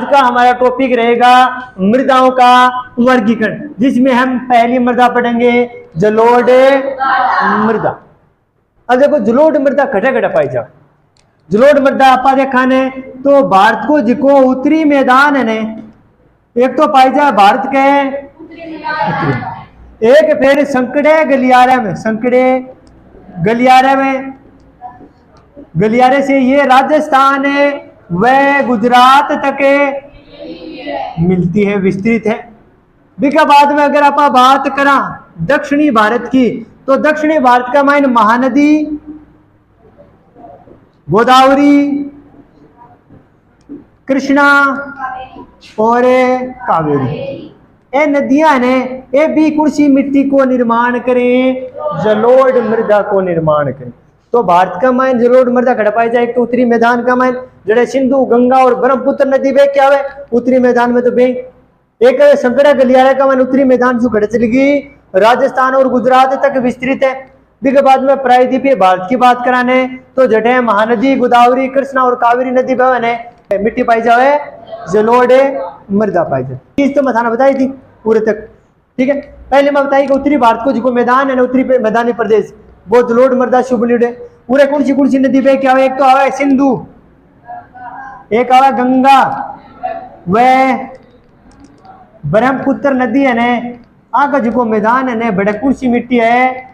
आज का हमारा टॉपिक रहेगा मृदाओं का वर्गीकरण, जिसमें हम पहली मृदा पढ़ेंगे जलोढ़ मृदा। अब देखो जलोढ़ मृदा कटा कटा पाई जाओ। जलोढ़ मृदा आपा देखा ने तो भारत को जिको उत्तरी मैदान है ने, एक तो पाई जाए भारत के उत्तरी, एक फिर संकड़े गलियारे में, संकड़े गलियारे में, गलियारे से ये राजस्थान है वह गुजरात तक मिलती है, विस्तृत है। बिका बाद में अगर आप बात करा दक्षिणी भारत की, तो दक्षिणी भारत का माइन महानदी गोदावरी, कृष्णा और कावेरी, ये नदियां ने ये भी कुर्सी मिट्टी को निर्माण करें, जलोढ़ मृदा को निर्माण करें। तो भारत का माइन जलोढ़ मृदा घट पाई जाए। एक तो उत्तरी मैदान का माइन जड़े सिंधु गंगा और ब्रह्मपुत्र नदी बह क्या है उत्तरी मैदान में तो बह, एक संकड़ा गलियारा का माइन उत्तरी मैदान से घट चली गई राजस्थान और गुजरात तक विस्तृत है। बिके बाद में प्रायद्वीपीय भारत की बात कराने तो जटे महानदी गोदावरी कृष्णा और कावेरी नदी बहन है, मिट्टी पाई जाए जलोढ़ मृदा पाई जाए। चीज तो मथाना बताई थी पूरे तक, ठीक है। पहले मैं बताई कि उत्तरी भारत को जो मैदान है ना, उत्तरी मैदानी प्रदेश वो जलोढ़ मृदा शुभलिड है। पूरे कौन सी नदी पे क्या है, एक तो आवा सिंधु, एक आवा गंगा, वह ब्रह्मपुत्र नदी है ने, आगे जो मैदान है ने बड़े कुर्सी मिट्टी है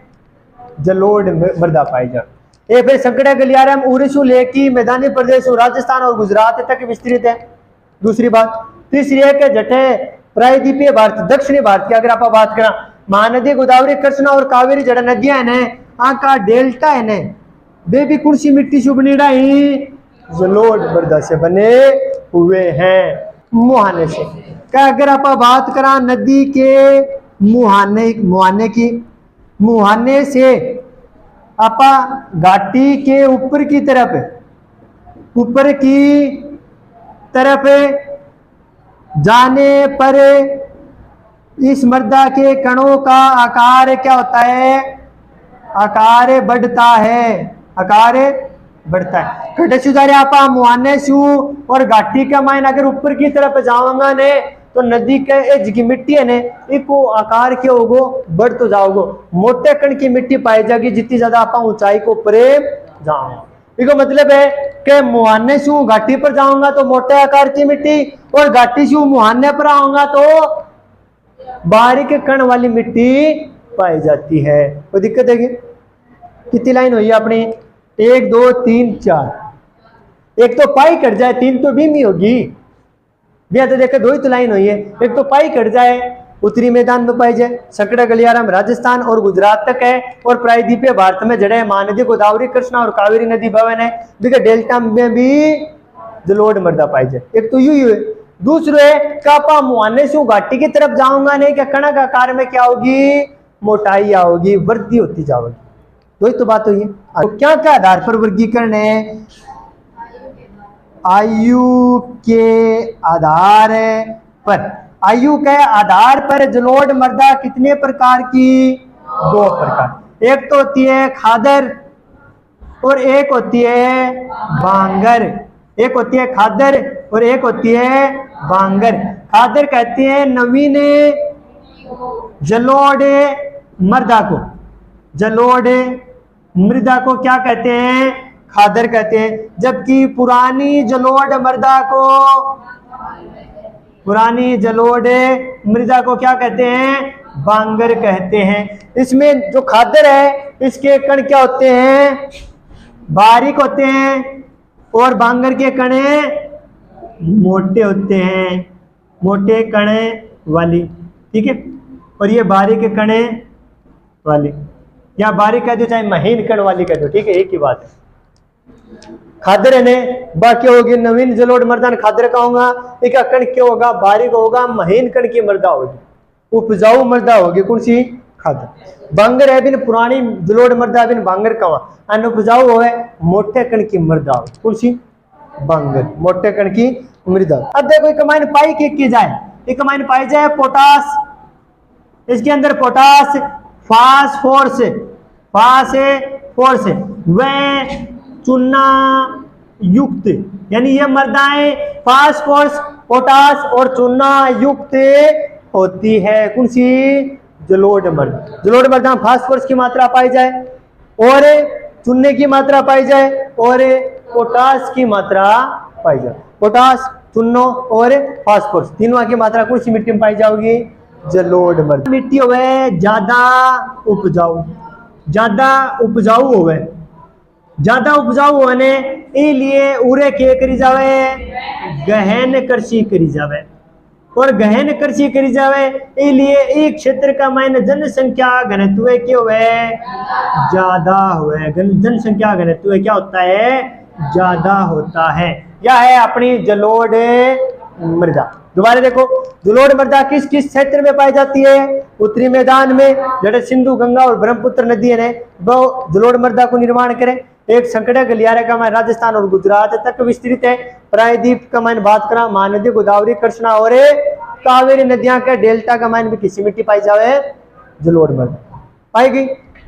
जलोढ़ मृदा पाई जाए। ये फिर संकड़ा गलियारा में उड़ीसा लेकी मैदानी प्रदेश और राजस्थान और गुजरात तक विस्तृत है। दूसरी बात। तीसरी है कि जटे प्रायद्वीपीय भारत दक्षिणी भारत की अगर आप बात करा, महानदी गोदावरी कृष्णा और कावेरी जड़ा नदियां है आका डेल्टा है ने, वे भी कुर्सी मिट्टी से बनेड़ा ही जलोढ़ मृदा से बने हुए हैं, मुहाने से। क्या अगर आप बात करा नदी के मुहाने की, मुहाने से आपा घाटी के ऊपर की तरफ जाने पर इस मृदा के कणों का आकार क्या होता है, आकार बढ़ता है, आकार बढ़ता है। खड्डे सुधारे आपा मुहाने सु और घाटी का माइन अगर ऊपर की तरफ जाओगा ने तो नदी के जी मिट्टी है ने इसको आकार क्या होगो बढ़ तो जाओगो, मोटे कण की मिट्टी पाई जाएगी जितनी ज्यादा आप ऊंचाई को ऊपर जाओगे। इसका मतलब है कि मुहाने से घाटी पर जाऊंगा तो मोटे आकार की मिट्टी, और घाटी से मुहाने पर आऊंगा तो बारीक कण वाली मिट्टी पाई जाती है। कोई दिक्कत है? कितनी लाइन हुई अपनी? 1 2 3 4। एक तो पाई कट जाए, 3 तो बीमी होगी भैया, तो देखो 2 ही तो लाइन हुई है। एक तो पाई कट जाए उत्तरी मैदान में पाई जाए, संकड़ा गलियारा में राजस्थान और गुजरात तक है, और प्रायद्वीपीय भारत में जड़े महानदी गोदावरी कृष्णा और कावेरी नदी भवन है। देखिए डेल्टा में भी जलोढ़ मृदा पाई जाए। एक तो यू है। दूसरे कापा मुहाने से घाटी की तरफ जाऊंगा नहीं क्या कणक आकार में क्या होगी, मोटाई आओगी, वृद्धि होती जाओगी। वही तो बात हुई है। तो क्या क्या आधार पर वर्गीकरण है? आयु के आधार पर, आयु के आधार पर जलोढ़ मृदा कितने प्रकार की? 2 प्रकार। एक तो होती है खादर और एक होती है बांगर। एक होती है खादर और एक होती है बांगर। खादर कहते हैं नवीन जलोढ़ मृदा को, जलोढ़ मृदा को क्या कहते हैं? खादर कहते हैं। जबकि पुरानी जलोढ़ मृदा को, पुरानी जलोढ़ मृदा को क्या कहते हैं? बांगर कहते हैं। इसमें जो खादर है इसके कण क्या होते हैं? बारीक होते हैं, और बांगर के कणे मोटे होते हैं, मोटे कणे वाली, ठीक है। और ये बारीक कणे वाली, या बारीक कह दो चाहे महीन कण वाली कह दो, ठीक है, एक ही बात है। खादर है ने बाकी होगी नवीन जलोढ़ मृदा खादर का होगा, एक कण क्या होगा? बारीक होगा, महीन कण की मृदा होगी, उपजाऊ मृदा होगी। कौन सी? खादर। बांगर है बिन पुरानी जलोढ़ मृदा बिन बांगर का अन उपजाऊ हो है, मोटे कण की मृदा हो। कौन सी? बांगर, मोटे कण की मृदा। अब देखो एक माइन पाई की जाए, एक माइन पाई जाए पोटास, इसके अंदर पोटास फास्फोरस, फास्फोरस वह चूना युक्त, यानी ये मृदाएं फास्फोरस पोटास और चूना युक्त होती है। कौन सी? जलोढ़ मृदा। जलोढ़ मृदा में फास्फोरस की मात्रा पाई जाए और चूने की मात्रा पाई जाए और पोटास की मात्रा पाई जाए। पोटास, चूनो और फास्फोरस तीनों की मात्रा कौन सी मिट्टी में पाई जाओगी? जलोढ़ मृदा। मिट्टी होवे ज्यादा उपजाऊ, ज्यादा उपजाऊ होवे, ज्यादा उपजाऊ होने के लिए उरे के करी जावे? गहन कृषि करी जावे। और गहन कृषि करी जावे ए लिए एक क्षेत्र का मायने जनसंख्या घनत्व क्या हुए? ज्यादा हुए। जनसंख्या घनत्व क्या होता है? ज्यादा होता है। यह है अपनी जलोढ़ मृदा। दोबारा देखो, जलोढ़ मृदा किस किस क्षेत्र में पाई जाती है? उत्तरी मैदान में, जैसे सिंधु, गंगा और ब्रह्मपुत्र नदी है वो जलोढ़ मृदा को निर्माण करें। एक संकड़ा गलियारा का मान राजस्थान और गुजरात तक विस्तृत है। प्रायद्वीप का मान बात करा, महानदी, गोदावरी, कृष्णा और कावेरी नदियां के डेल्टा का मान भी किसी मिट्टी पाई जावे? जलोढ़ मृदा पाएगी।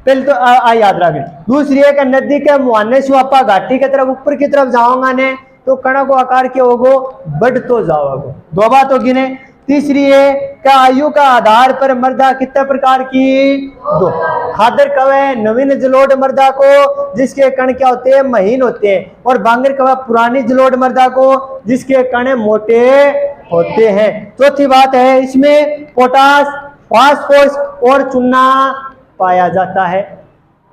पहले तो आ याद रखें। दूसरी एक नदी के मुहाने से आपा घाटी की तरफ ऊपर की तरफ जाओगा ने तो कणा को आकार के होगो बढ़ तो जाओगे। दो बात होगी ने। तीसरी है क्या आयु का आधार पर मृदा कितने प्रकार की? दो। खादर कवे नवीन जलोढ़ मृदा को जिसके कण क्या होते हैं? महीन होते हैं। और बांगर कवे पुरानी जलोढ़ मृदा को जिसके कण मोटे होते हैं। चौथी बात है इसमें पोटास, फास्फोरस और चूना पाया जाता है।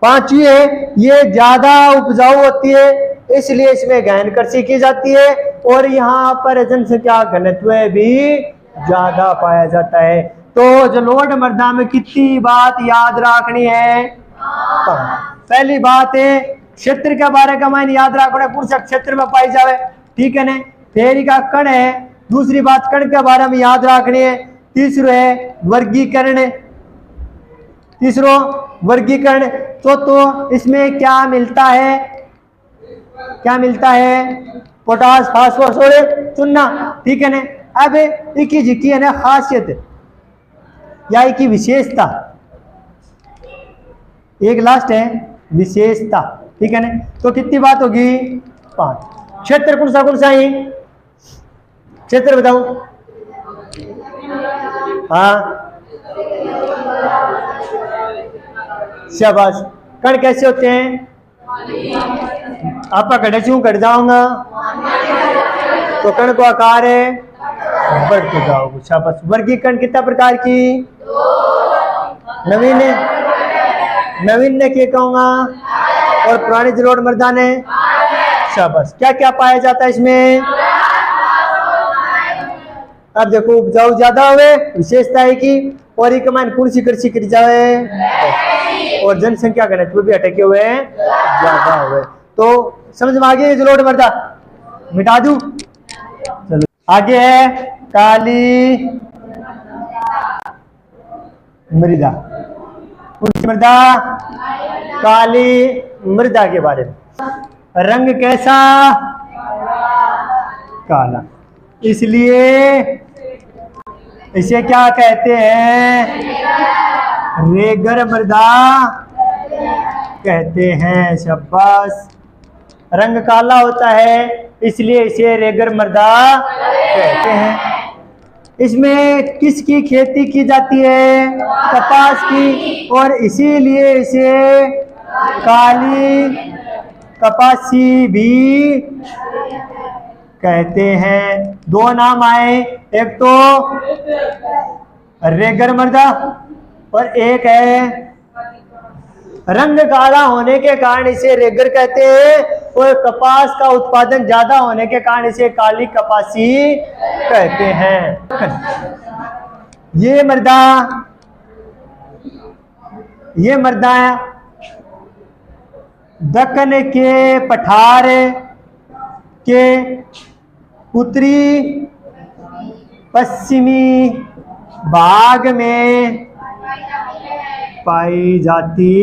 पांचवी है ये ज्यादा उपजाऊ होती है इसलिए इसमें गहन कृषि की जाती है और यहाँ पर जनसंख्या घनत्व भी ज्यादा पाया जाता है। तो जलोढ़ मृदा में कितनी बात याद रखनी है? पहली बात है क्षेत्र के बारे का मायने याद रखना, कौन सा क्षेत्र में पाई जावे, ठीक है ना। फेरी का कण है। दूसरी बात कण के बारे में याद रखनी है। तीसरो है वर्गीकरण, तीसरो वर्गीकरण। चौथो इसमें क्या मिलता है? क्या मिलता है? पोटास, फास्फोरस और चूना, ठीक है ना। अब इकी जिकी है ना खासियत या इकी विशेषता, एक लास्ट है विशेषता, ठीक है ना। तो कितनी बात होगी? 5। क्षेत्र कौन सा ही क्षेत्र बताओ? हाँ शाबाश। कण कैसे होते हैं? आपका कड़े से कट जाऊंगा तो कण को आकार है बढ़ते जाओगे। शाबाश। वर्गीकरण कितना प्रकार की? नवीन नवीन ने क्या कहूंगा और पुरानी जलोढ़ मृदा ने? शाबाश। क्या क्या पाया जाता है इसमें? अब देखो उपजाऊ ज्यादा हुए, विशेषता है कि और एक मान कौन सी कृषि करी जाए और जनसंख्या घनत्व भी अटके हुए ज्यादा हुए। तो समझ में आ गया जलोढ़ मृदा? मिटा दूं? चलो आगे है काली मृदा। कौन सी मृदा? काली मृदा के बारे में। रंग कैसा? काला। इसलिए इसे क्या कहते हैं? रेगर मृदा कहते हैं। शाबाश। रंग काला होता है इसलिए इसे रेगर मृदा कहते हैं। इसमें किसकी खेती की जाती है? कपास की, और इसीलिए इसे काली कपासी भी कहते हैं। दो नाम आए, एक तो रेगर मृदा और एक है रंग काला होने के कारण इसे रेगर कहते हैं और कपास का उत्पादन ज्यादा होने के कारण इसे काली कपासी कहते हैं। ये मृदा दक्कन के पठार के उत्तरी पश्चिमी भाग में पाई जाती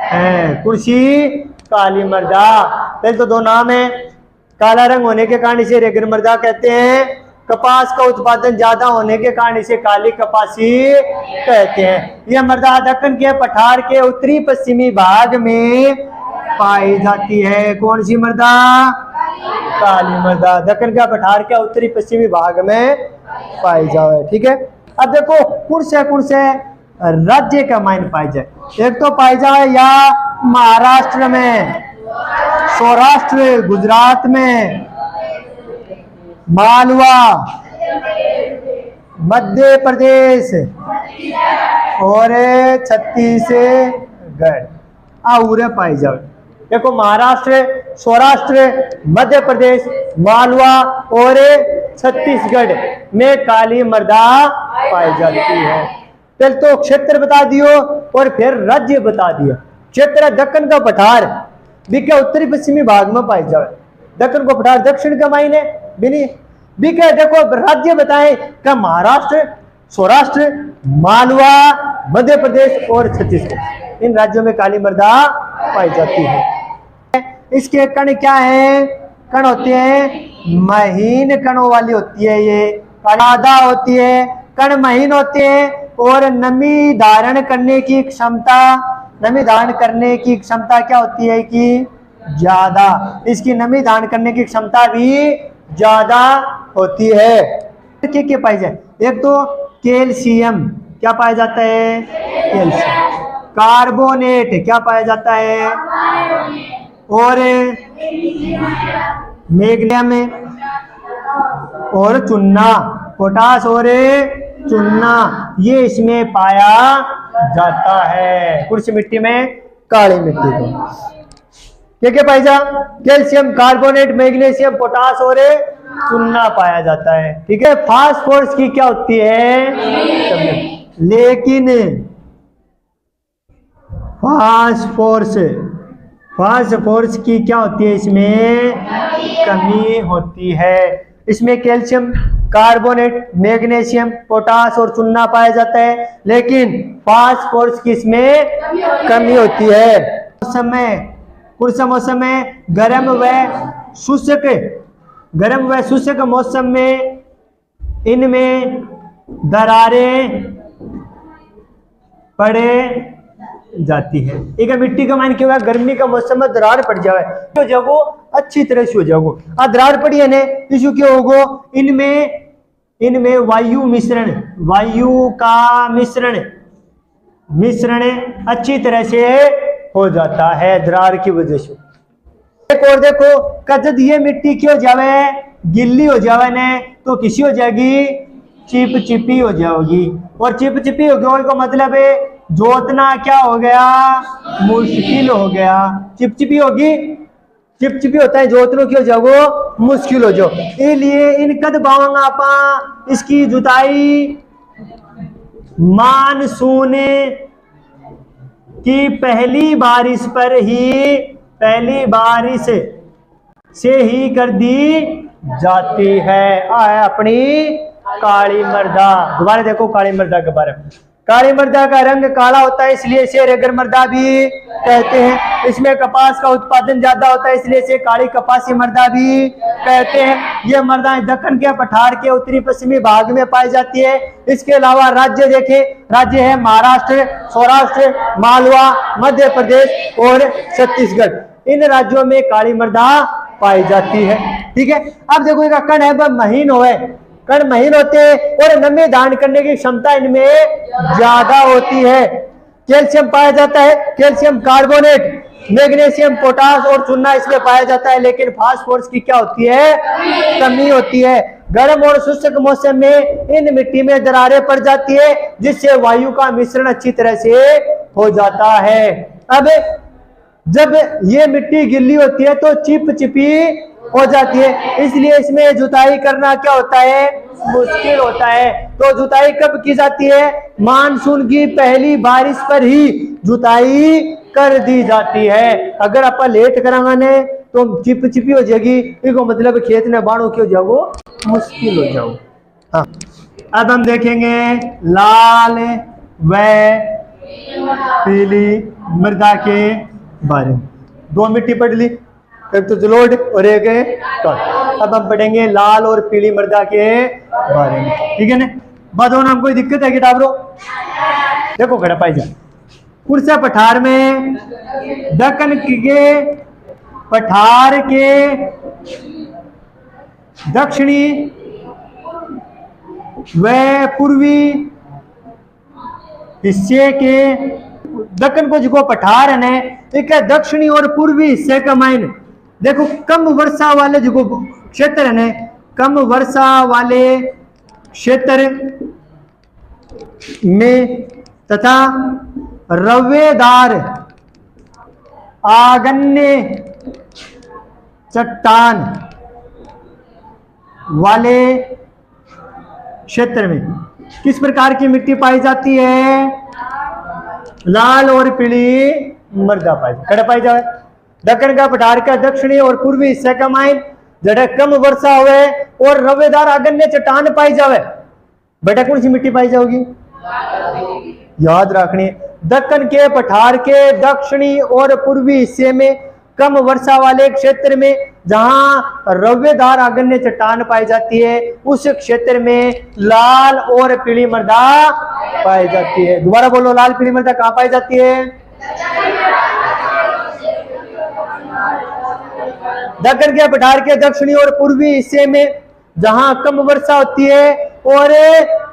है। कुर्सी काली मृदा। पहले तो दो नाम है। काला रंग होने के कारण इसे रेगर मृदा कहते हैं। कपास का उत्पादन ज्यादा होने के कारण इसे काली कपासी कहते हैं। यह मृदा दक्कन के पठार के उत्तरी पश्चिमी भाग में पाई जाती है। कौन सी मृदा? काली मृदा। दक्कन का पठार क्या उत्तरी पश्चिमी भाग में पाई जाए। ठीक है, अब देखो कुण से राज्य का माइन पाई जाए। एक तो पाई जाए या महाराष्ट्र में, सौराष्ट्र गुजरात में, मालवा मध्य प्रदेश और छत्तीसगढ़ आउरे पाई जाए। देखो महाराष्ट्र, सौराष्ट्र, मध्य प्रदेश, मालवा और छत्तीसगढ़ में काली मृदा पाई जाती है। पहले तो क्षेत्र बता दियो और फिर राज्य बता दिया। क्षेत्र दक्कन का पठार बीके उत्तरी पश्चिमी भाग में पाई जाए। दक्कन का पठार दक्षिण का मायने बिनी बीके। देखो राज्य बताए का महाराष्ट्र, सौराष्ट्र, मालवा, मध्य प्रदेश और छत्तीसगढ़, इन राज्यों में काली मृदा पाई जाती है। इसके कण क्या है? कण होते हैं महीन कणों वाली होती है, ये ज्यादा होती है, कण महीन होते हैं और नमी धारण करने की क्षमता, नमी धारण करने की क्षमता क्या होती है कि ज्यादा। इसकी नमी धारण करने की क्षमता भी ज्यादा होती है। क्या पाई जाए? एक तो कैल्शियम क्या पाया जाता है? कैल्शियम। कार्बोनेट क्या पाया जाता है? और मैग्नीशियम और चूना, पोटास और चूना, ये इसमें पाया जाता है। कुछ मिट्टी में, काली मिट्टी को क्या पाई जा? कैल्शियम, कार्बोनेट, मैग्नीशियम, पोटास और चूना पाया जाता है। ठीक है, फास्फोरस की क्या होती है? लेकिन फास्फोरस की क्या होती है? इसमें कमी होती है। इसमें कैल्शियम, कार्बोनेट, मैग्नीशियम, पोटास और चूना पाया जाता है, लेकिन फास्फोरस की इसमें कमी होती है। मौसम में गर्म व शुष्क मौसम में इनमें दरारें पड़े जाती है। एक मिट्टी का मान क्या हुआ? गर्मी का मौसम में दरार पड़ जाए तो जगो अच्छी तरह से हो जाओ। दरार पड़ी है ने इशू क्या होगो? इनमें वायु का मिश्रण अच्छी तरह से हो जाता है दरार की वजह से। एक और देखो, कजद ये मिट्टी क्यों जावे गिल्ली हो जावे ने तो किसी हो जाएगी? चिपचिपी हो जाएगी। और चिपचिपी हो गया का मतलब है जोतना क्या हो गया? मुश्किल हो गया। चिपचिपी होगी, चिपचिपी होता है जोतनो क्यों जाओ? मुश्किल हो जाओ। इसलिए इन कद बावंगा आपा इसकी जुताई मानसून की पहली बारिश से ही कर दी जाती है। अपनी काली मृदा, दोबारा देखो काली मृदा के बारे में। काली मृदा का रंग काला होता है इसलिए इसे रेगर मृदा भी कहते हैं। इसमें कपास का उत्पादन ज्यादा होता है इसलिए इसे काली कपासी मृदा भी कहते हैं। ये मृदा दक्कन के पठार के उत्तरी पश्चिमी भाग में पाई जाती है। इसके अलावा राज्य देखें, राज्य है महाराष्ट्र, सौराष्ट्र, मालवा, मध्य प्रदेश और छत्तीसगढ़। इन राज्यों में काली मृदा पाई जाती है। ठीक है, अब देखो इनका कण है महीन होए, कण महीन होते हैं और नमी धारण करने की क्षमता इनमें ज्यादा होती है। कैल्शियम पाया जाता है, कैल्शियम, कार्बोनेट, मैग्नीशियम, पोटास और चूना इसमें पाया जाता है, लेकिन फास्फोरस की क्या होती है? कमी होती है। गर्म और शुष्क मौसम में इन मिट्टी में दरारें पड़ जाती है जिससे वायु का मिश्रण अच्छी तरह से हो जाता है। अब जब ये मिट्टी गिल्ली होती है तो चिपचिपी हो जाती है, इसलिए इसमें जुताई करना क्या होता है? मुश्किल होता है। तो जुताई कब की जाती है? मानसून की पहली बारिश पर ही जुताई कर दी जाती है। अगर आप लेट करांगा ने तो चिपचिपी हो जाएगी, इसको मतलब खेत में बाणों क्यों जाओ? मुश्किल हो जाओ। हाँ, अब हम देखेंगे लाल व पीली मृदा के बारे में। दो मिट्टी पढ़ ली, एक तो जलोढ़ और एक है काट। अब हम पढ़ेंगे लाल और पीली मृदा के बारे में। ठीक है ना? बात होना कोई दिक्कत है कि टाबरो? देखो खड़ा पाई जा कुर्सा पठार में दक्कन के पठार के दक्षिणी व पूर्वी हिस्से के दक्कन को जो पठार है एक है दक्षिणी और पूर्वी हिस्से का मायने देखो कम वर्षा वाले जो क्षेत्र है कम वर्षा वाले क्षेत्र में तथा रवेदार आगन्य चट्टान वाले क्षेत्र में किस प्रकार की मिट्टी पाई जाती है? लाल और पीली मृदा पाई जाए। दक्षिण का पठार का दक्षिणी और पूर्वी हिस्से का माइन जड़े कम वर्षा हुए और रवेदार आगन्य चट्टान पाई जावे बेटा कौन सी मिट्टी पाई जाओगी? याद रखनी दक्कन के पठार के दक्षिणी और पूर्वी हिस्से में कम वर्षा वाले क्षेत्र में जहां रवेदार आगन्य चट्टान पाई जाती है उस क्षेत्र में लाल और पीली मृदा पाई जाती है। दोबारा बोलो, लाल पीली मृदा कहां पाई जाती है? दक्कन के पठार के दक्षिणी और पूर्वी हिस्से में जहां कम वर्षा होती है और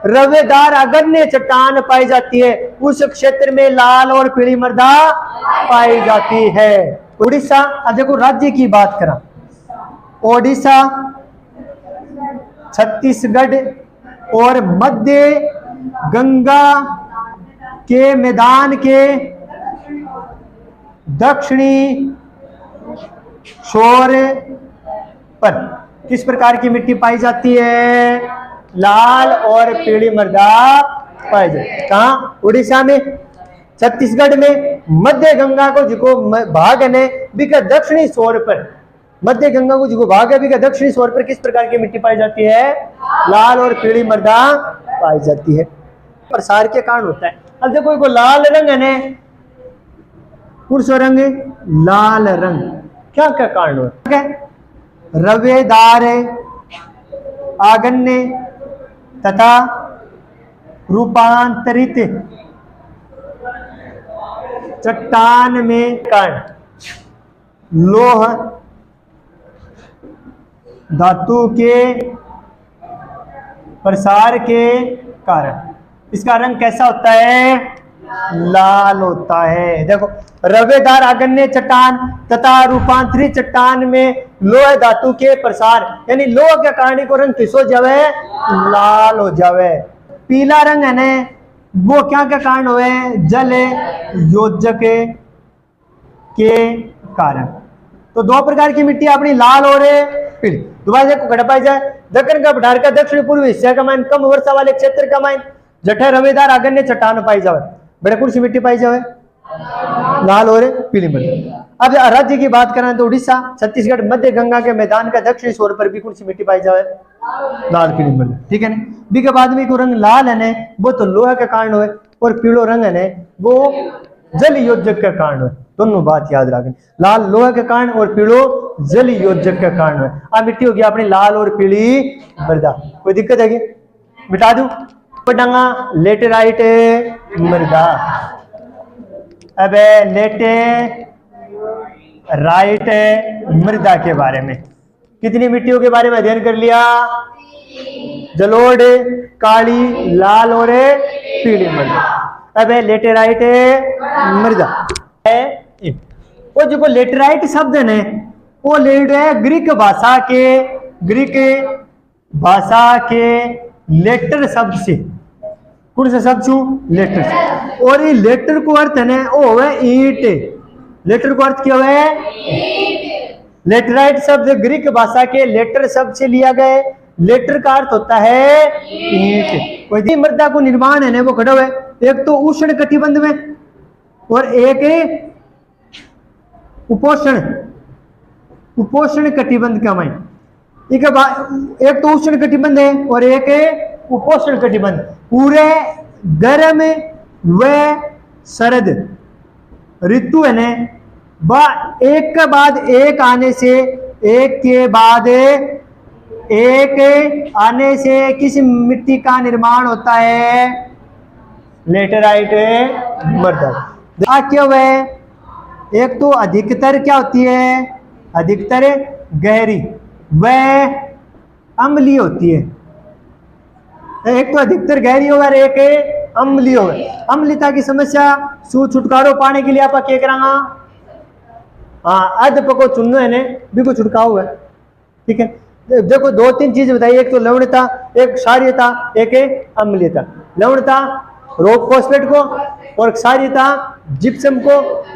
रवेदार आगन्य चट्टान पाई जाती है उस क्षेत्र में लाल और पीली मृदा पाई जाती है। उड़ीसा, अब देखो राज्य की बात करा, ओडिशा, छत्तीसगढ़ और मध्य गंगा के मैदान के दक्षिणी छोर पर किस प्रकार की मिट्टी पाई जाती है? लाल और पीली मृदा पाई जाती है। कहाँ? उड़ीसा में, छत्तीसगढ़ में, मध्य गंगा को जो भाग है बिका दक्षिणी छोर पर, मध्य गंगा को जो भाग है बिका दक्षिणी छोर पर किस प्रकार की मिट्टी पाई जाती है? लाल और पीली मृदा पाई जाती है। प्रसार के कारण होता है। अब देखो को लाल रंग है कौन सा रंग? लाल रंग। क्या क्या कारण होता है? रवेदार आगन्य तथा रूपांतरित चट्टान में कारण लोह धातु के प्रसार के कारण इसका रंग कैसा होता है? लाल होता है। देखो रवेदार आगन्य चट्टान तथा रूपांतरित चट्टान में लोह धातु के प्रसार यानी लोह के कारण को रंग किस हो जावे? लाल हो जावे। पीला रंग है ना वो क्या के कारण हुए? जल योजक के कारण। तो दो प्रकार की मिट्टी अपनी लाल और पीली। दोबारा देखो घटा पाई जाए दक्कन का पठार का दक्षिण पूर्व हिस्से का माइन कम वर्षा वाले क्षेत्र का माइन जठे रवेदार आगन्य चट्टान पाई जावे बड़े कौन सी मिट्टी पाई जावे? लाल और पीली मिट्टी। अब राज्य की बात करें तो उड़ीसा, छत्तीसगढ़, मध्य गंगा के मैदान का दक्षिणी छोर पर भी कौन सी मिट्टी पाई जावे? लाल पीली मिट्टी। ठीक है ना? बी के बाद में को रंग लाल है ना वो तो लोहा के कारण हुए और पीलो रंग है ना वो जल योजक के कारण हुए। दोनों बात याद रखें, लाल लोहा के कारण और पीलो जल योजक के कारण हुए। अब मिट्टी हो गया अपनी लाल और पीली मृदा। कोई दिक्कत है क्या? मिटा दूं? पडंगा लेटेराइट मृदा। अब लेटेराइट मृदा के बारे में कितनी मिट्टियों के बारे में अध्ययन कर लिया? जलोढ़, काली, लाल और पीली मृदा। अब लेटेराइट मृदा है। वो जो लेटेराइट शब्द है वो लेड है ग्रीक भाषा के लेटर शब्द से। कौन सा शब्द छू? लेटर से। और ये लेटर को अर्थ है ना वो है ईंट। लेटर को अर्थ क्या है? लेटराइट शब्द ग्रीक भाषा के लेटर शब्द से लिया गया। लेटर का अर्थ होता है ईंट। कोई मृदा को निर्माण है ना वो खड़ा हुआ है एक तो उष्ण कटिबंध में और एक उपोष्ण कटिबंध का माइन। एक तो उष्ण कटिबंध है और एक उपोष्ण कटिबंध। पूरे गर्म व शरद ऋतु है ना एक के बाद एक आने से किस मिट्टी का निर्माण होता है? लेटेराइट मृदा। क्या हुआ है? एक तो अधिकतर क्या होती है? अधिकतर गहरी वह अम्लीय होती है। एक तो अधिकतर गहरी होगा, एक अम्लीय होगा। अम्लता की समस्या सु छुटकारो पाने के लिए आप क्या करांगा, हाँ अध पको चुनो है ने बिल्कुल छुटकाव है। ठीक है, देखो दो तीन चीज बताइए, एक तो लवणता, एक क्षारीयता, एक अम्लीयता। लवणता रोग फॉस्फेट को और क्षारीयता जिप्सम को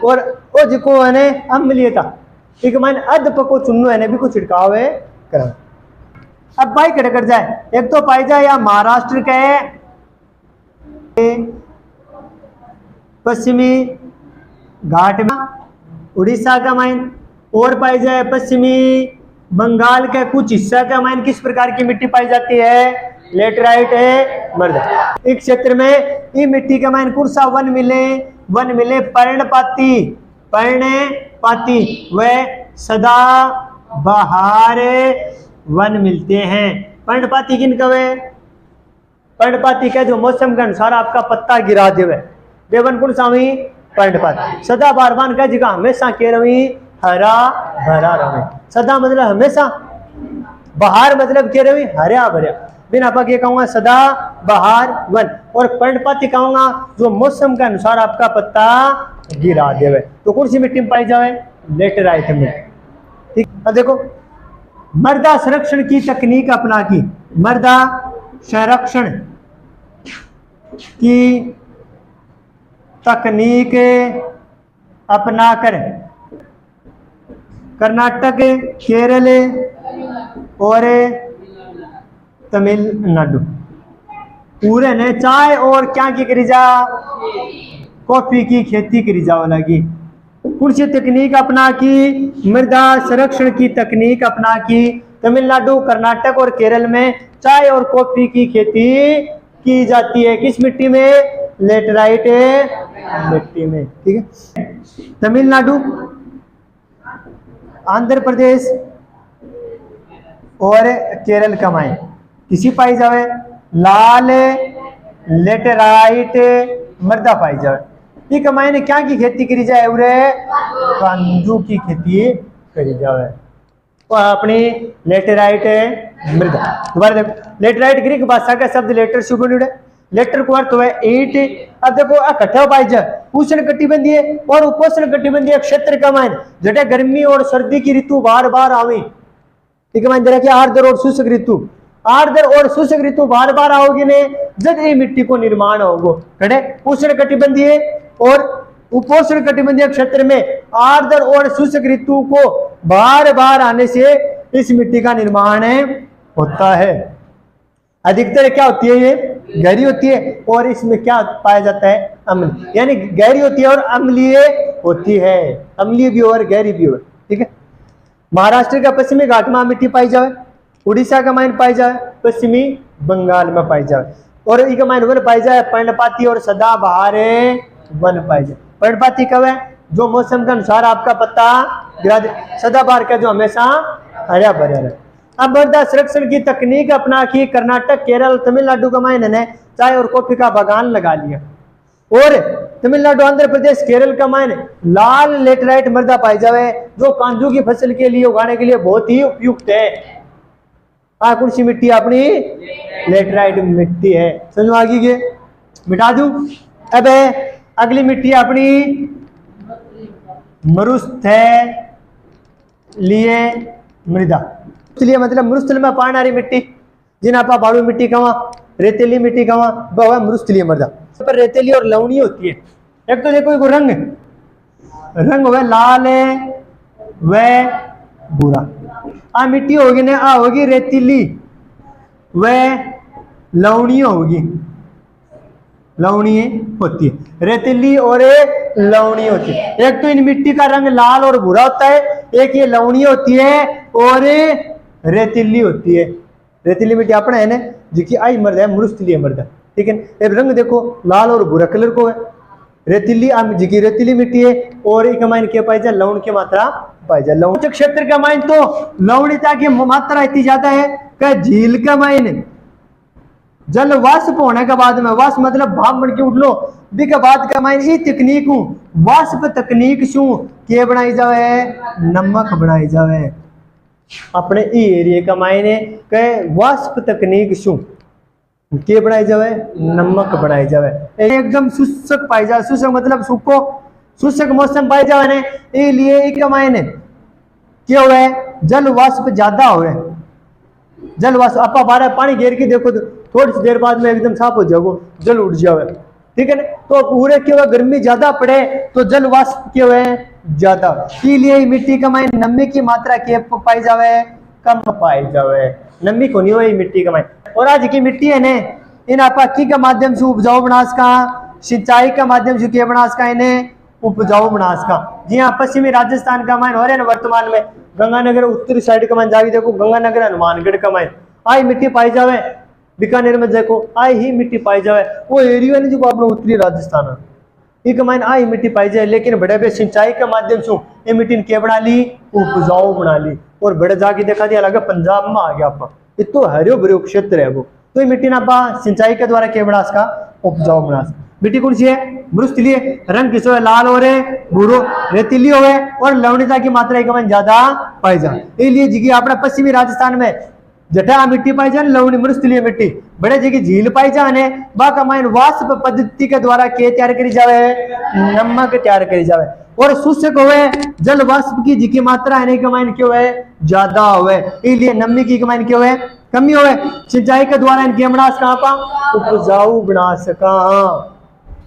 और ओज को है अम्लीयता। ठीक है, मैंने अध पको चुनो है ने बिल्कुल छिड़काव है करा। अब भाई कट कर जाए, एक तो पाई जाए या महाराष्ट्र के पश्चिमी घाट में, उड़ीसा का माइन, और पाई जाए पश्चिमी बंगाल के कुछ हिस्सा का माइन। किस प्रकार की मिट्टी पाई जाती है, लेटराइट है मृदा। इस क्षेत्र में ये मिट्टी का माइन कुर्सा वन मिले पर्णपाती व सदा बहार वन मिलते हैं। पर्णपाती किन कवे, पर्णपाती का जो मौसम के अनुसार आपका पत्ता गिरा देवे बेवन कुण सामी पर्णपाती। सदा बारबान का जगह हमेशा के रवी हरा भरा रवे। सदा मतलब हमेशा, बहार मतलब के रवी हरा भरा। बिना आपा क्या कहूंगा, सदा बहार वन। और पर्णपाती कहूंगा जो मौसम के अनुसार आपका पत्ता गिरा देवे। तो कौन सी मिट्टी में पाई जाए, लेटराइट में। ठीक, अब देखो मृदा संरक्षण की तकनीक अपना की, मृदा संरक्षण की तकनीक अपनाकर कर्नाटक, केरल और तमिलनाडु पूरे ने चाय और क्या की करी जा, कॉफी की खेती करी जाओ लगी। कुछ तकनीक अपना की, मृदा संरक्षण की तकनीक अपना की। तमिलनाडु, कर्नाटक और केरल में चाय और कॉफी की खेती की जाती है। किस मिट्टी में, लेटराइट मिट्टी में। ठीक है, तमिलनाडु, आंध्र प्रदेश और केरल का माइन किसी पाई जावे, लाल लेटराइट मृदा पाई जावे। ये कमाई क्या की खेती करी जाए, उरे कांजू की खेती करी जावे और अपनी लेटराइट मृदा। दोबारा देखो, लेटराइट ग्रीक भाषा का शब्द लेटर से बने, लेटर को अर्थ हुआ ईंट। अब देखो इकट्ठा पाई जाए उष्ण कटिबंधीय और उपोष्ण कटिबंधीय क्षेत्र का माइन जटे गर्मी और सर्दी की ऋतु बार बार आवी। ठीक है, मान जरा कि आर्द्र और शुष्क ऋतु, आर्द्र और शुष्क ऋतु बार बार आओगी ने जब ये मिट्टी को निर्माण होगो। कड़े उष्ण कटिबंधीय और उपोष्ण कटिबंधीय क्षेत्र में आर्द्र और शुष्क ऋतु को बार बार आने से इस मिट्टी का निर्माण होता है। अधिकतर क्या होती है, ये गहरी होती है और इसमें क्या पाया जाता है, अम्ल, यानी गहरी होती है और अम्लीय होती है। अम्लीय भी हो और गहरी भी हो। ठीक है, महाराष्ट्र का पश्चिमी घाट में मिट्टी पाई जाए, उड़ीसा का माइन पाई जाए, पश्चिमी बंगाल में पाई जाए और एक माइन वन पाई जाए, पर्णपाती और सदा बहार वन पाई जाए। पर्णपाती कब है, जो मौसम के अनुसार आपका पत्ता गिरा दे। सदाबहार का जो हमेशा हरा भरा रहे। अब मृदा संरक्षण की तकनीक अपना की, कर्नाटक, केरल, तमिलनाडु का माइन ने चाय और कॉफी का बागान लगा लिया और तमिलनाडु, आंध्र प्रदेश, केरल का माइन लाल लेटराइट मृदा पाई जावे जो कांजू की फसल के लिए उगाने के लिए बहुत ही उपयुक्त है। कौन सी मिट्टी अपनी, लेटराइट मिट्टी है। समझ में आ गई के, मिटा दूं। अब अगली मिट्टी अपनी मरुस्थलीय मृदा। इसलिए मतलब मरुस्थल में पानी वाली मिट्टी जिन आप बालू मिट्टी कवा, रेतीली मिट्टी कवा, वह मरुस्थलीय मृदा। पर रेतीली और लवणीय होती है। एक तो देखो रंग वह लाल व भूरा। आ मिट्टी होगी ना, आ होगी रेतीली व लवणीय होगी, लवणीय होती है। रेतीली और लवणीय होती है। एक तो इन मिट्टी का रंग लाल और भूरा होता है, एक ये लवणीय होती है और रेतीली होती है। रेतीली मिट्टी अपना है ना जिसकी आई मर्द है, मरुस्थलीय मृदा। ठीक है, एक रंग देखो लाल और भूरा कलर को है। रेतीली जिसकी रेतीली मिट्टी है और एक माइन के पाई जाए लवण की मात्रा पाई जाए। लवण क्षेत्र का माइन तो लवणीयता की मात्रा इतनी ज्यादा है कि झील का माइन जल वाष्प होने के बाद में, वाष्प मतलब भाप बन के उठलो भी के बाद का माइन ये तकनीक वाष्प तकनीक शू के बनाई जावे, नमक बनाई जावे। अपने ई एरिया का मायने कहे वाष्प तकनीक शू के बनाई जावे, नमक बनाई जावे, एकदम शुष्क पाई जावे। शुष्क मतलब सूखो, शुष्क मौसम पाई जावे ने, इसलिए एक मायने क्या हुआ है, जल वाष्प ज्यादा हुआ है। जल वाष्प आप बारह पानी घेर के देखो तो थोड़ी सी देर बाद में एकदम साफ हो जाओगे, जल उड़ जावे, ठीक है ना। तो पूरे क्या हुआ, गर्मी ज्यादा पड़े तो जल वाष्प क्या हुए ज्यादा, इसलिए मिट्टी का मायने नमी की मात्रा के पाई जावे, कम पाई जावे, नमी को नहीं हुई मिट्टी का मायने। और आज की मिट्टी है ने इन आपा की का माध्यम से उपजाऊ बनास का, सिंचाई का माध्यम से क्या बनास का, इन्हें उपजाऊ बनास का। जी हाँ, पश्चिमी राजस्थान का मायन हो रहे ना वर्तमान में, गंगानगर उत्तरी साइड का मायन जावी देखो, गंगानगर हनुमानगढ़ का मायन आई मिट्टी पाई जावे, बीकानेर में देखो आई ही मिट्टी पाई जावे, वो एरिया नहीं जो अपना उत्तरी राजस्थान एक मायन आई मिट्टी पाई जाए। लेकिन बड़े बड़े सिंचाई के माध्यम से ये मिट्टी क्या बना ली, उपजाऊ बना ली। और बड़े जाके देखा दिया लगा पंजाब में आ गया आप, ये तो हरियो भरियो क्षेत्र है वो, तो ये मिट्टी ना सिंचाई के द्वारा क्या बना इसका, उपजाऊ बना। मिट्टी कौन सी है, मृस्थलीय, रंग किसो है, लाल हो रहे, भूरो, रेतीली हो गए और लवणता की मात्रा एक ज्यादा पाई जाए। इसलिए जी अपना पश्चिमी राजस्थान में जटा मिट्टी पाई जाए, लवणी मृस्थलीय मिट्टी, बड़े जगह झील पाई जाने, बाका माइन वाष्प पद्धति के द्वारा के तैयार करी जावे, नमक तैयार करी जावे। और शुष्क हुए जल वाष्प की जी की मात्रा है का माइन क्यों है ज्यादा हुए, इसलिए नमी की माइन क्यों है कमी हुए। सिंचाई के द्वारा इनके बनास कहां पा, उपजाऊ बना सका,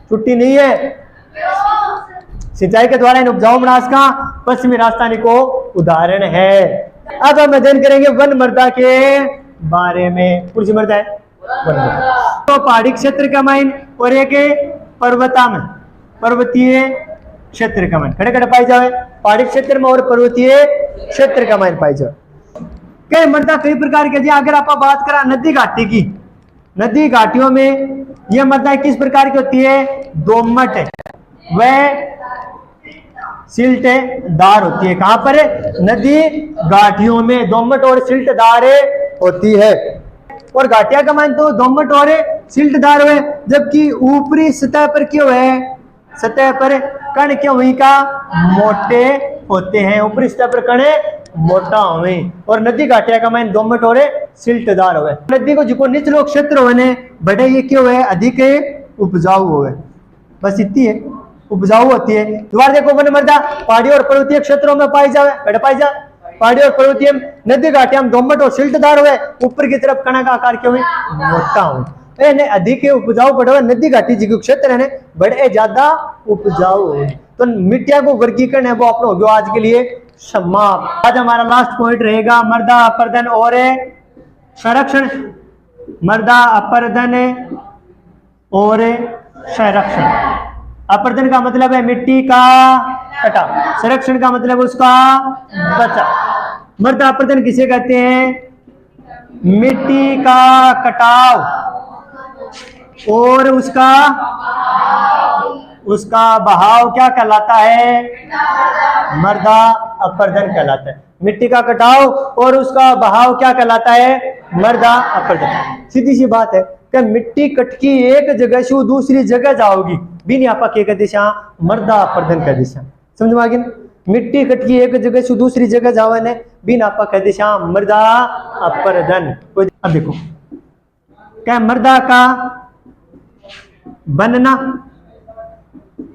छुट्टी नहीं है। सिंचाई के द्वारा इन उपजाऊ बनास का पश्चिमी राजस्थान को उदाहरण है। अब हम अध्ययन करेंगे वन मृदा के बारे में। कौन सी मृदा है, तो पहाड़ी क्षेत्र का माइन और एक पर्वता में, पर्वतीय क्षेत्र का माइन खड़े खड़े पाई जाए, पहाड़ी क्षेत्र में और पर्वतीय क्षेत्र का माइन पाई जाए। कई मृदा कई प्रकार के, अगर आप बात करा नदी घाटी की, नदी घाटियों में यह मृदा किस प्रकार की होती है, दोमट, वह सिल्टदार होती है। कहां पर, नदी घाटियों में दोमट और सिल्टदार होती है। और घाटिया का मान तो दोमट और सिल्टदार हुए, जबकि ऊपरी सतह पर क्यों है, सतह पर कण क्यों हुई का मोटे होते हैं, ऊपरी सतह पर कण मोटा हुए। और नदी घाटिया का मान दोमट और सिल्टदार हुए। नदी को जिको निचलो क्षेत्र होने बड़े ये क्यों है, अधिक उपजाऊ हुए, बस इतनी है, उपजाऊ होती है। द्वार देखो वन मृदा पहाड़ी और पर्वतीय क्षेत्रों में पाई जावे, बड़े पाई जा, पहाड़ी और पर्वतीय नदी घाटियां दोमट और सिल्टदार हुए, ऊपर की तरफ कणा का आकार क्यों है मोटा हुए, ने अधिक उपजाऊ बढ़े। नदी घाटी जी के क्षेत्र है बड़े ज्यादा उपजाऊ हुए। तो मिट्टिया को वर्गीकरण है वो अपना हो गया आज के लिए समाप्त। आज हमारा लास्ट पॉइंट रहेगा मृदा अपर्दन और संरक्षण। मृदा अपर्दन और संरक्षण। अपर्दन का मतलब है मिट्टी का कटाव, संरक्षण का मतलब उसका बचाव। मृदा अपर्दन किसे कहते हैं, मिट्टी का कटाव और उसका बहाव क्या कहलाता है, मृदा अपर्दन कहलाता है। मिट्टी का कटाव और उसका बहाव क्या कहलाता है, मृदा अपर्दन। सीधी सी बात है कि मिट्टी कटकी एक जगह से दूसरी जगह जाओगी, बिन आपा के दिशा मृदा अपर्दन का दिशा, समझ में आ गई। मिट्टी कटकी एक जगह से दूसरी जगह जावे ने, बिन आपा के दिशा मृदा अपर्दन। अब देखो क्या मृदा का बनना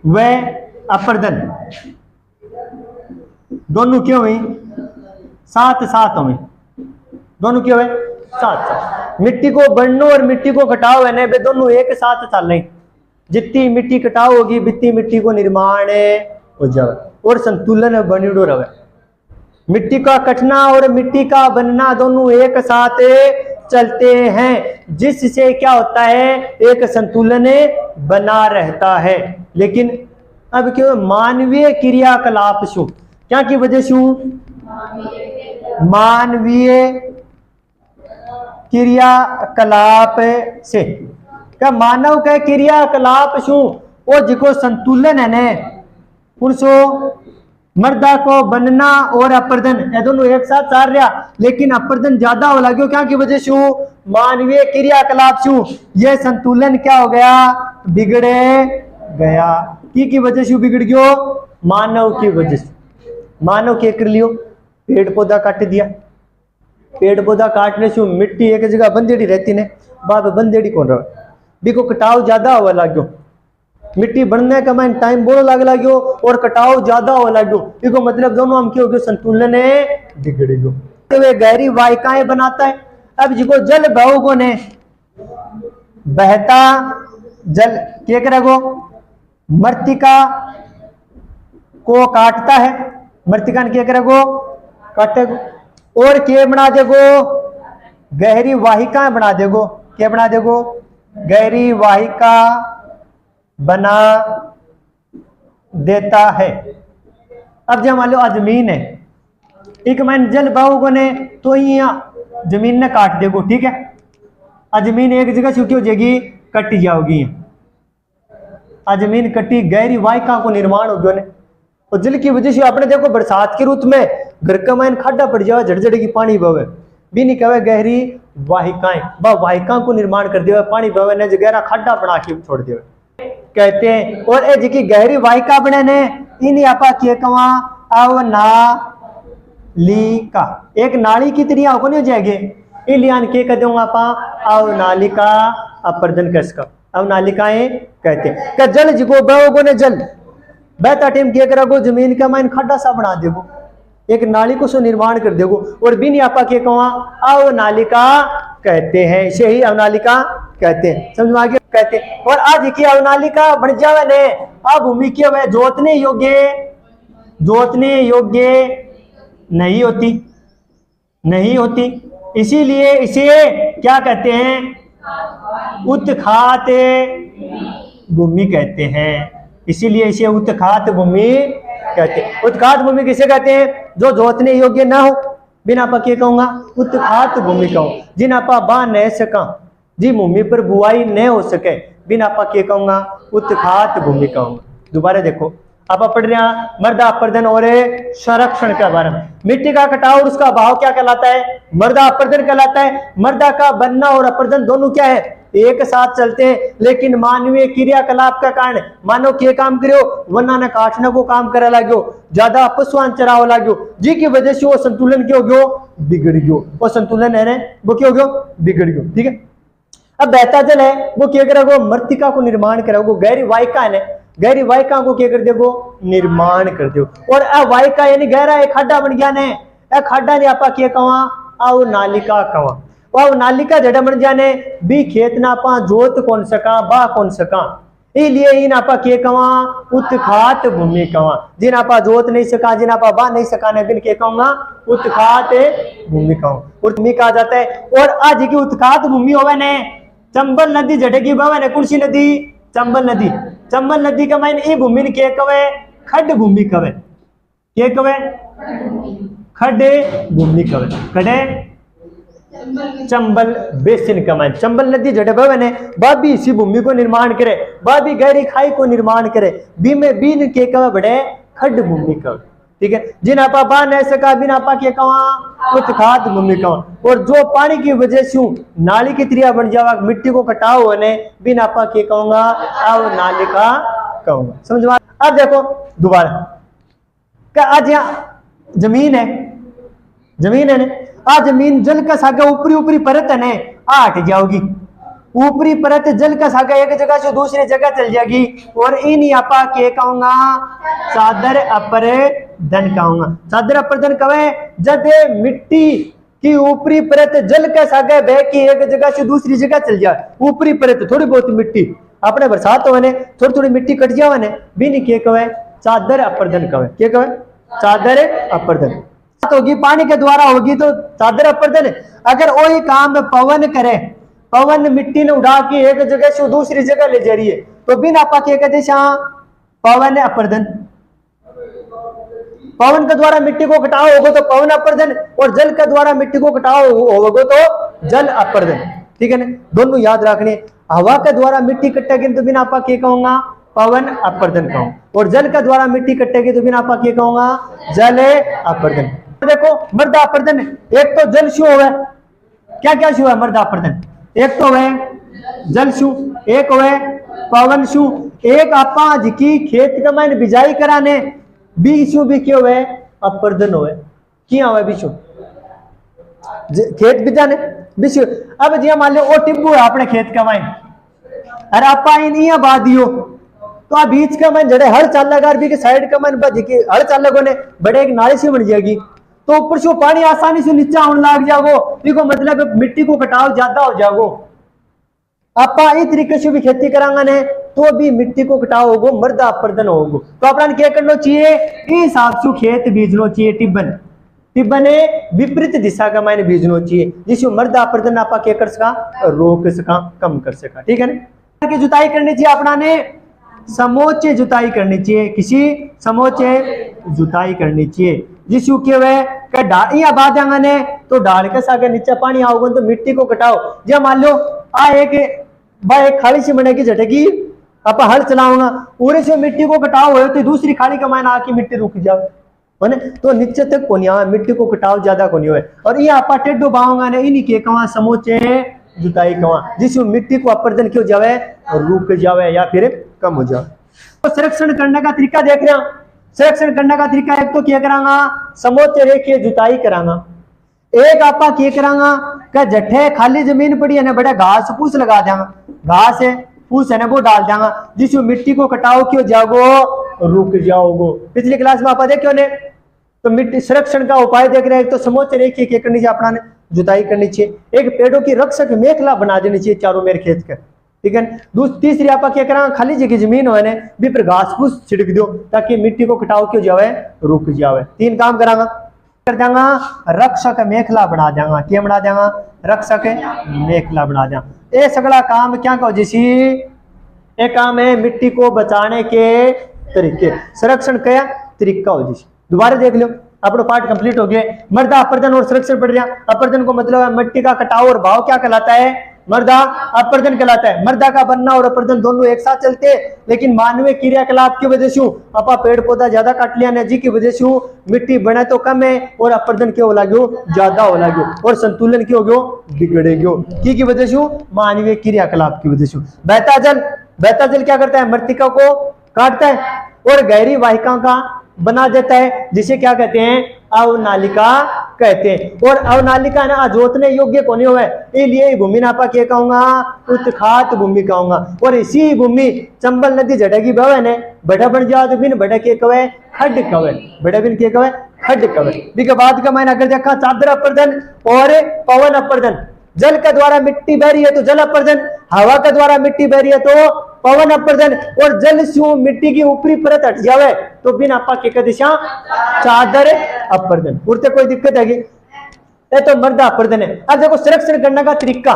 व अपर्दन दोनों क्यों हुई, साथ साथ हुई, दोनों क्यों है साथ साथ। मिट्टी को बढ़नो और मिट्टी को कटाव है वे दोनों एक साथ चल रहे। जितनी मिट्टी कटाव होगी बितनी मिट्टी को निर्माण हो जाए और संतुलन बनिड़ो रहे। मिट्टी का कटना और मिट्टी का बनना दोनों एक साथ चलते हैं, जिससे क्या होता है, एक संतुलन बना रहता है। लेकिन अब क्यों मानवीय क्रियाकलाप शू, क्या की वजह से, मानवीय क्रियाकलाप से, क्या मानव के क्रियाकलाप शू वो जिको संतुलन है ने उनसो मृदा को बनना और अपर्दन ये दोनों एक साथ चल रहा, लेकिन अपर्दन ज्यादा हो लगे क्या की वजह से, मानवीय क्रियाकलाप से ये संतुलन क्या हो गया, बिगड़े गया। की वजह से बिगड़ गयो, मानव की वजह से। मानव के कर लियो, पेड़ पौधा काट दिया, पेड़ पौधा काटने से मिट्टी एक जगह बंदेड़ी रहती ने, बाप बंदेड़ी कौन रहा बिको कटाव ज्यादा हुआ लागो, मिट्टी बनने का मैं टाइम बोलो लाग लागो और कटाव ज्यादा हो लागो, इसको मतलब दोनों हम क्या हो गयो संतुलन बिगड़ गयो। तो वे गहरी वाहिकाएं बनाता है। अब जिको जल बहोगो ने बहता जल क्या करेगो मृतिका को काटता है, मृतिका ने क्या करेगो काटेगो और क्या बना देगो गहरी वाहिका बना देगो, क्या बना देगो गहरी वाहिका बना देता है। अब जब मान लो जमीन है एक मैंने जल बहोगो ने तो यहाँ जमीन ने काट देगो, ठीक है, जमीन एक जगह छुट्टी हो जाएगी कट जाओगी, जमीन कटी गहरी वाहिका को निर्माण हो गया ने, और जल की वजह से आपने देखो बरसात की रुत में घर का मैन खाडा पड़ जाए झड़झड़ की पानी बवे भी नहीं कहे गहरी वाहिकाएं वाहिका को निर्माण कर दिया पानी बवे ने गहरा खाडा बना के छोड़ दिया कहते हैं। और ए जी गहरी वाहिका बने ने इन आपा के कवा अव नालिका एक नाली की तरह को नहीं हो जाएगी इलियान के कह दूंगा आपा अव नालिका अपर्दन कसका अव नालिकाएं कहते हैं कि जल जिको बहोगो ने जल बहता टाइम क्या करोगो जमीन का मैं खड्डा सा बना देगो एक नाली को सो निर्माण कर देगो और बिन आपा के कवा अव नालिका कहते हैं, इसे ही अवनालिका कहते हैं, समझ में आ गया कहते हैं। और आज की अवनालिका बन जावे ने अब भूमि के वह जोतने योग्य नहीं होती इसीलिए इसे क्या कहते हैं उत्खात भूमि कहते हैं, इसीलिए इसे उत्खात भूमि कहते हैं। उत्खात भूमि किसे कहते हैं जो जोतने योग्य ना हो, बिना पके कहूंगा उत्खात भूमि कहूं, जिन आपा बा न सका जी भूमि पर बुआई न हो सके बिना पके कहूंगा उत्खात भूमि कहूंगा। दोबारा देखो आप पढ़ रहे हैं मृदा अपर्दन और संरक्षण के बारे में। मिट्टी का कटाव और उसका भाव क्या कहलाता है मृदा अपर्दन कहलाता है। मृदा का बनना और अपर्दन दोनों क्या है एक साथ चलते हैं, लेकिन मानवीय क्रियाकलाप का कारण मानव के काम करो वरना न काटने को काम करे लागो, ज्यादा पशुआन चराव लागो, जी की वजह से वो संतुलन क्यों गयो बिगड़ गयो, वो संतुलन है वो क्यों गयो बिगड़ गयो, ठीक है। अब बहता जल है वो क्या करेगो मृतिका को निर्माण करेगो, गहरी वाहिका है गहरी वाहिका को क्या कर देगो निर्माण कर दो, और वाहिका यानी गहरा एक खड्डा बन गया ने खड्डा ने आपा क्या कवा आओ नालिका कवा और नालिका जड़ा बन जाने भी खेत ना पा जोत कौन सका बा कौन सका, इसलिए इन आपा के कवा उत्खात भूमि कवा, जिन आपा जोत नहीं सका जिन आपा बा नहीं सका ने बिन के कहूंगा उत्खात भूमि कहूं और भूमि कहा जाता है। और आज की उत्खात भूमि होवे ने चंबल नदी जड़ेगी बवे ने कौन सी नदी चंबल नदी का मैंने ई भूमि के कवे खड भूमि कवे के कवे खड भूमि कवे खडे चंबल बेसिन का मैंने चंबल नदी जड़े बवे ने बाबी इसी भूमि को निर्माण करे, बाबी गहरी खाई को निर्माण करे, बी में बीन के कवे बड़े खड भूमि कवे, ठीक है। जिन आपा बा नहीं सका बिन आपा के कवा उत्खात भूमि कवा, और जो पानी की वजह से नाली की त्रिया बन जावा मिट्टी को कटाव होने बिन आपा के कहूंगा अब नालिका कहूंगा, समझ में। अब देखो दोबारा क्या आज यहाँ जमीन है ने आ जमीन जल का सागा ऊपरी परत है ने हट जाओगी, ऊपरी परत जल का सागा एक जगह से दूसरी जगह चल जाएगी, और इन आपा के कहूंगा चादर अपर धन कहूंगा। चादर अपर धन कवे जब मिट्टी की ऊपरी परत जल का सागा बह की एक जगह से दूसरी जगह चल जाए, ऊपरी परत थोड़ी बहुत मिट्टी अपने बरसात होने थोड़ी मिट्टी कट जावे बिन के कवे चादर अपर्दन कवे, के कवे चादर अपर्दन होगी पानी के द्वारा होगी तो चादर अपर्दन। अगर वही काम पवन करे, पवन मिट्टी ने उड़ा के एक जगह से दूसरी जगह ले जा रही है तो बिन आपा के कहते पवन अपर्दन। पवन के द्वारा मिट्टी को कटाव होगा तो पवन अपर्दन, और जल के द्वारा मिट्टी को कटाव होगा तो जल अपर्दन, ठीक है ना, दोनों याद रखने। हवा के द्वारा मिट्टी कटेगी तो बिना आपा के कहूंगा पवन अपर्दन कहूं, और जल के द्वारा मिट्टी कटेगी तो बिना आपा के कहूंगा जल अपर्दन। देखो मृदा अपर्दन एक तो जल शु होवे, क्या क्या शु है मृदा अपर्दन, एक तो है जल शु, एक है पवन शु, एक आपा जिकी खेत का मैंने बिजाई कराने बीशु भी क्यों है अपर्दन होवे, क्या होवे बीशु खेत बीजा ने बिस अब जी मान लो ओ टिब्बू है अपने खेत का माइन अरे आपा इन इया बा दियो तो आ बीच का मन जड़े हल चाल लगा भी के साइड का मन बज के हल चाल लगो ने बड़े एक नाली सी बन जाएगी तो ऊपर से पानी आसानी से नीचे आने लग जाओ देखो मतलब मिट्टी को कटाव ज्यादा हो जाओ आपा इस तरीके से भी खेती करांगा ने तो भी मिट्टी को कटाव होगो मृदा अपर्दन होगो तो अपना क्या करना चाहिए इस हिसाब से खेत बीजनो चाहिए टिब्बन टिब्बन विपरीत दिशा का मायने बीजनो चाहिए जिससे मृदा अपर्दन आपा क्या कर सका रोक सका कम कर सका ठीक है ना की जुताई करनी चाहिए अपना ने समोच्च जुताई करनी चाहिए किसी समोच्च जुताई करनी चाहिए जिसु के वह डालियां बांधा ने तो डाल के सागे नीचे पानी आओगे तो मिट्टी को कटाओ जब मान लो आ एक खाली सी बनेगी झटकी आप हल चलाऊंगा पूरे से मिट्टी को कटाव हो तो दूसरी खाली का मायना आके मिट्टी रुक जाओ है तो नीचे तक को नहीं मिट्टी को कटाव ज्यादा को नहीं हो और ये आप टेढ़ो बाऊंगा ने इन्हीं के कवा समोचे जुताई कवा जिसमें मिट्टी को अपर्दन क्यों जावे और रुक जावे या फिर कम हो जाए तो संरक्षण करने का तरीका देख रहे हैं संरक्षण करने का तरीका एक तो क्या करांगा समोच्च रेखीय जुताई करांगा एक आपा क्या करांगा का जट्ठे खाली जमीन पड़ी है ना बड़ा घास फूस लगा देंगा घास है फूस है ना वो डाल देंगा जिसमें मिट्टी को कटाओ क्यों जाओगो रुक जाओगो पिछली क्लास में आपा देखो ने तो मिट्टी संरक्षण का उपाय देख रहे हैं तो समोच्च रेखीय क्या करनी चाहिए अपना ने जुताई करनी चाहिए एक पेड़ों की रक्षक मेखला बना देनी चाहिए चारों मेरे खेत के ठीक है तीसरी आपा क्या करा खाली जगह जमीन हो भी पर घास फूस छिड़क दो ताकि मिट्टी को कटाव क्यों जावे रुक जावे तीन काम करांगा कर देंगा रक्षक मेखला बना देंगा क्या बना देंगा रक्षक मेखला बना देंगा ये सगला काम क्या कहो जिसी एक काम है मिट्टी को बचाने के तरीके संरक्षण क्या तरीका हो जिसी दोबारा देख लो अपना पार्ट कंप्लीट हो गया मृदा अपर्दन और संरक्षण पड़ गया अपर्दन को मतलब मिट्टी का कटाव और भाव क्या कहलाता है मृदा अपर्दन कहलाता है मृदा का बनना और अपर्दन दोनों एक साथ चलते हैं लेकिन मानवीय क्रियाकलाप की वजह से अपा पेड़ पौधा ज्यादा काट लिया ने जी की वजह से मिट्टी बने तो कम है और अपर्दन क्यों हो लागो ज्यादा हो लागो और संतुलन क्यों हो गयो बिगड़े गयो की वजह से मानवीय क्रियाकलाप की वजह से बहता जल क्या करता है मृतिका को काटता है और गहरी वाहिका का बना देता है जिसे क्या कहते हैं अवनालिका कहते हैं और अवनालिका ना जोतने योग्य कोनी हुए इसलिए भूमि नापा क्या कहूंगा उत्खात भूमि कहूंगा और इसी भूमि चंबल नदी जड़ेगी बवे ने बड़ा बन जाओ तो बिन बड़ा के कवे खड कवे बड़ा बिन के कवे खड कवे के बाद का मैंने अगर देखा चादर अपर्दन और पवन अपर्दन जल के द्वारा मिट्टी बह रही है तो जल अपर्दन हवा के द्वारा मिट्टी बह रही है तो पवन अपर्दन और जल से मिट्टी की ऊपरी परत हट जावे तो बिन आपा के दिशा चादर अपर्दन उड़ते कोई दिक्कत है ये तो मृदा अपर्दन है अब देखो संरक्षण करने का तरीका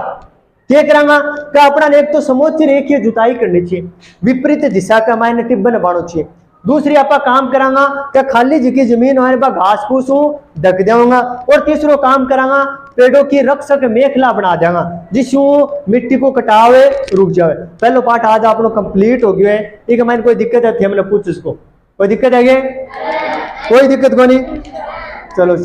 क्या करांगा का अपना एक तो समोच्च रेखीय जुताई करनी चाहिए विपरीत दिशा का मायने टिब्बन बाणो चाहिए दूसरी आपा काम करांगा क्या खाली जगह जमीन होने पर घास फूस ढक देऊंगा और तीसरो काम करांगा पेड़ों की रक्षक मेखला बना देगा जिसू मिट्टी को कटावे रुक जावे पहलो पाठ आज आप लोग कंप्लीट हो गया है ठीक है मैंने कोई दिक्कत है हमने पूछ इसको कोई दिक्कत है कोई दिक्कत को नहीं चलो